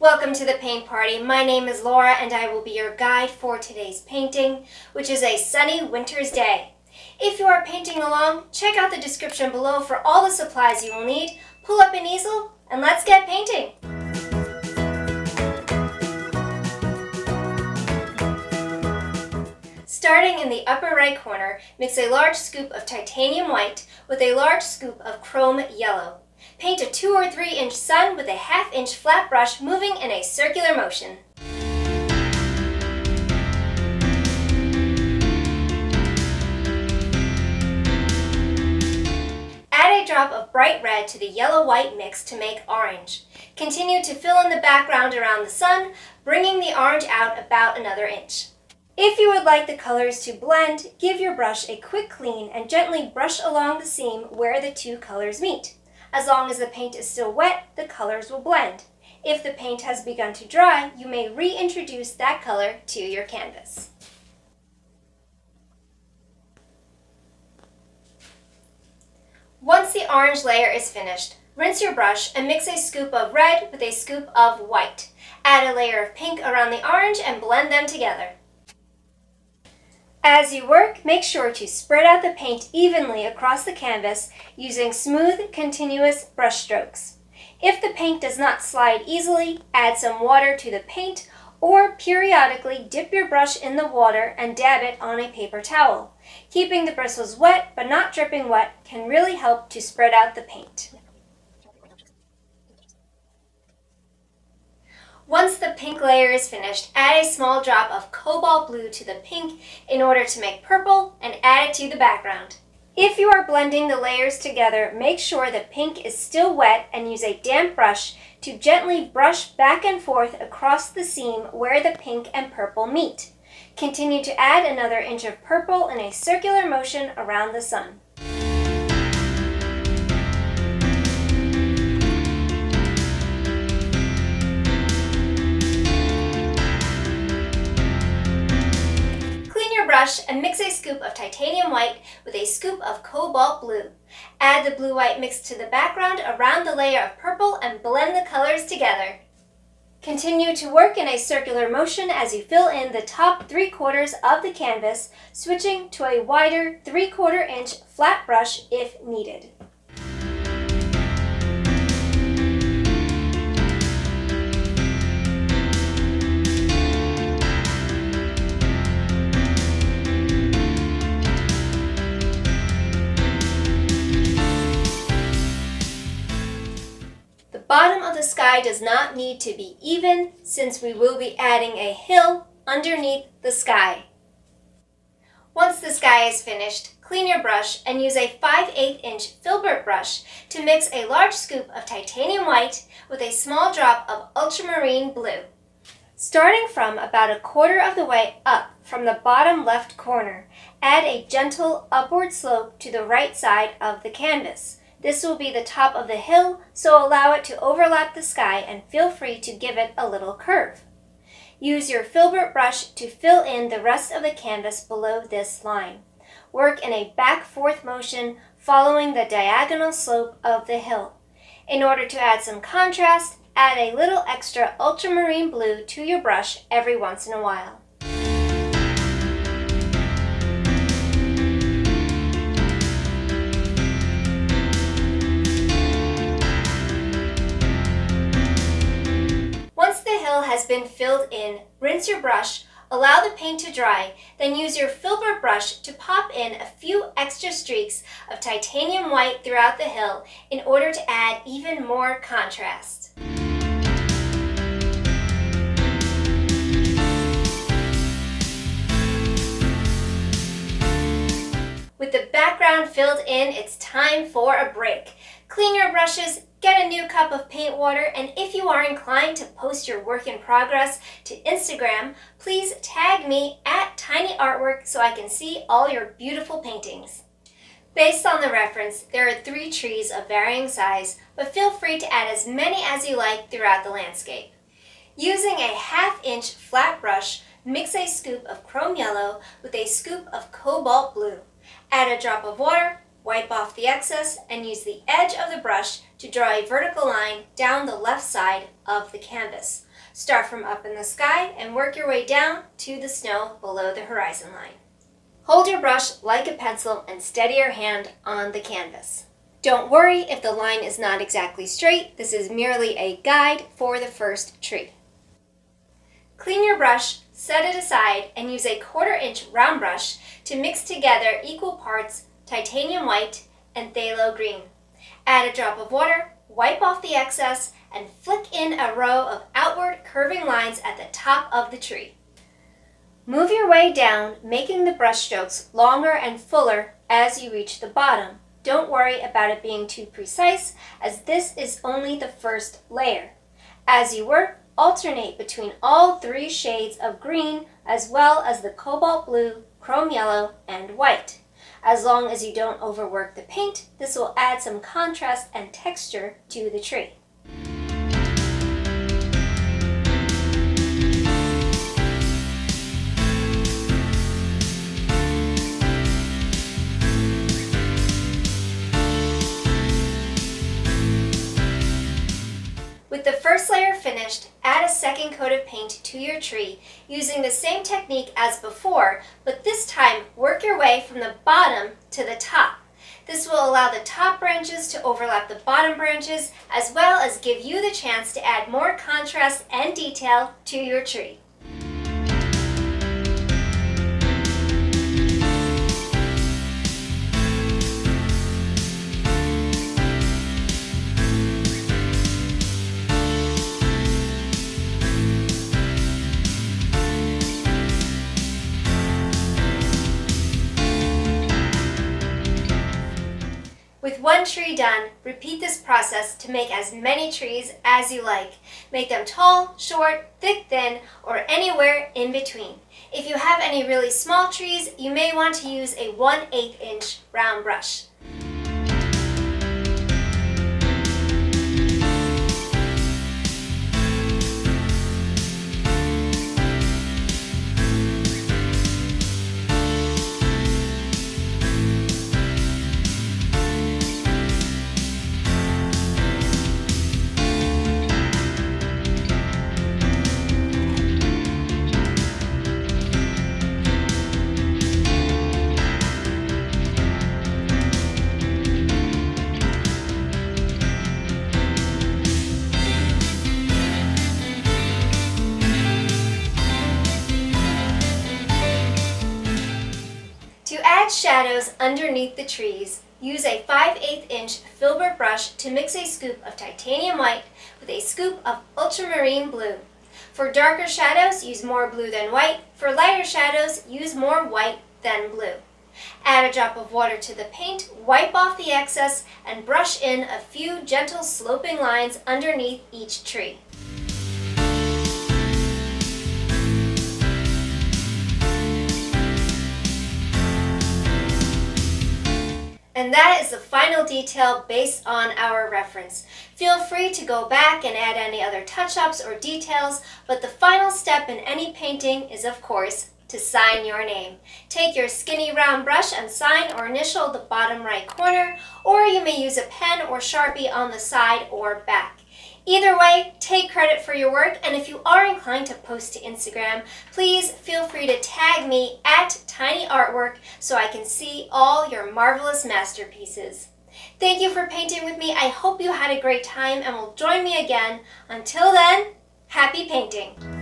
Welcome to the paint party. My name is Laura and I will be your guide for today's painting, which is a sunny winter's day. If you are painting along, check out the description below for all the supplies you will need, pull up an easel, and let's get painting. Starting in the upper right corner, mix a large scoop of titanium white with a large scoop of chrome yellow. Paint a 2 or 3 inch sun with a 1/2 inch flat brush moving in a circular motion. Add a drop of bright red to the yellow-white mix to make orange. Continue to fill in the background around the sun, bringing the orange out about another inch. If you would like the colors to blend, give your brush a quick clean and gently brush along the seam where the two colors meet. As long as the paint is still wet, the colors will blend. If the paint has begun to dry, you may reintroduce that color to your canvas. Once the orange layer is finished, rinse your brush and mix a scoop of red with a scoop of white. Add a layer of pink around the orange and blend them together. As you work, make sure to spread out the paint evenly across the canvas using smooth, continuous brush strokes. If the paint does not slide easily, add some water to the paint or periodically dip your brush in the water and dab it on a paper towel. Keeping the bristles wet but not dripping wet can really help to spread out the paint. Once the pink layer is finished, add a small drop of Cobalt Blue to the pink in order to make purple and add it to the background. If you are blending the layers together, make sure the pink is still wet and use a damp brush to gently brush back and forth across the seam where the pink and purple meet. Continue to add another inch of purple in a circular motion around the sun. Brush and mix a scoop of titanium white with a scoop of Cobalt Blue. Add the blue-white mix to the background around the layer of purple and blend the colors together. Continue to work in a circular motion as you fill in the top 3/4 of the canvas, switching to a wider 3/4 inch flat brush if needed. The bottom of the sky does not need to be even since we will be adding a hill underneath the sky. Once the sky is finished, clean your brush and use a 5/8 inch Filbert brush to mix a large scoop of titanium white with a small drop of Ultramarine Blue. Starting from about 1/4 of the way up from the bottom left corner, add a gentle upward slope to the right side of the canvas. This will be the top of the hill, so allow it to overlap the sky and feel free to give it a little curve. Use your Filbert brush to fill in the rest of the canvas below this line. Work in a back-forth motion following the diagonal slope of the hill. In order to add some contrast, add a little extra ultramarine blue to your brush every once in a while. Has been filled in, rinse your brush, allow the paint to dry, then use your Filbert brush to pop in a few extra streaks of titanium white throughout the hill in order to add even more contrast. With the background filled in, it's time for a break. Clean your brushes, get a new cup of paint water, and if you are inclined to post your work in progress to Instagram, please tag me at Tiny Artwork so I can see all your beautiful paintings. Based on the reference, there are 3 trees of varying size, but feel free to add as many as you like throughout the landscape. Using a 1/2 inch flat brush, mix a scoop of chrome yellow with a scoop of Cobalt Blue. Add a drop of water, wipe off the excess, and use the edge of the brush to draw a vertical line down the left side of the canvas. Start from up in the sky and work your way down to the snow below the horizon line. Hold your brush like a pencil and steady your hand on the canvas. Don't worry if the line is not exactly straight. This is merely a guide for the first tree. Clean your brush, set it aside, and use a 1/4 inch round brush to mix together equal parts titanium white and phthalo green. Add a drop of water, wipe off the excess, and flick in a row of outward curving lines at the top of the tree. Move your way down, making the brush strokes longer and fuller as you reach the bottom. Don't worry about it being too precise, as this is only the first layer. As you work, alternate between all 3 shades of green as well as the cobalt blue, chrome yellow, and white. As long as you don't overwork the paint, this will add some contrast and texture to the tree. With the first layer finished, add a second coat of paint to your tree using the same technique as before, but this time work your way from the bottom to the top. This will allow the top branches to overlap the bottom branches, as well as give you the chance to add more contrast and detail to your tree. With one tree done, repeat this process to make as many trees as you like. Make them tall, short, thick, thin, or anywhere in between. If you have any really small trees, you may want to use a 1/8 inch round brush. To add shadows underneath the trees, use a 5/8 inch Filbert brush to mix a scoop of titanium white with a scoop of ultramarine blue. For darker shadows, use more blue than white. For lighter shadows, use more white than blue. Add a drop of water to the paint, wipe off the excess, and brush in a few gentle sloping lines underneath each tree. And that is the final detail based on our reference. Feel free to go back and add any other touch-ups or details, but the final step in any painting is, of course, to sign your name. Take your skinny round brush and sign or initial the bottom right corner, or you may use a pen or Sharpie on the side or back. Either way, take credit for your work, and if you are inclined to post to Instagram, please feel free to tag me at Tiny Artwork so I can see all your marvelous masterpieces. Thank you for painting with me. I hope you had a great time and will join me again. Until then, happy painting!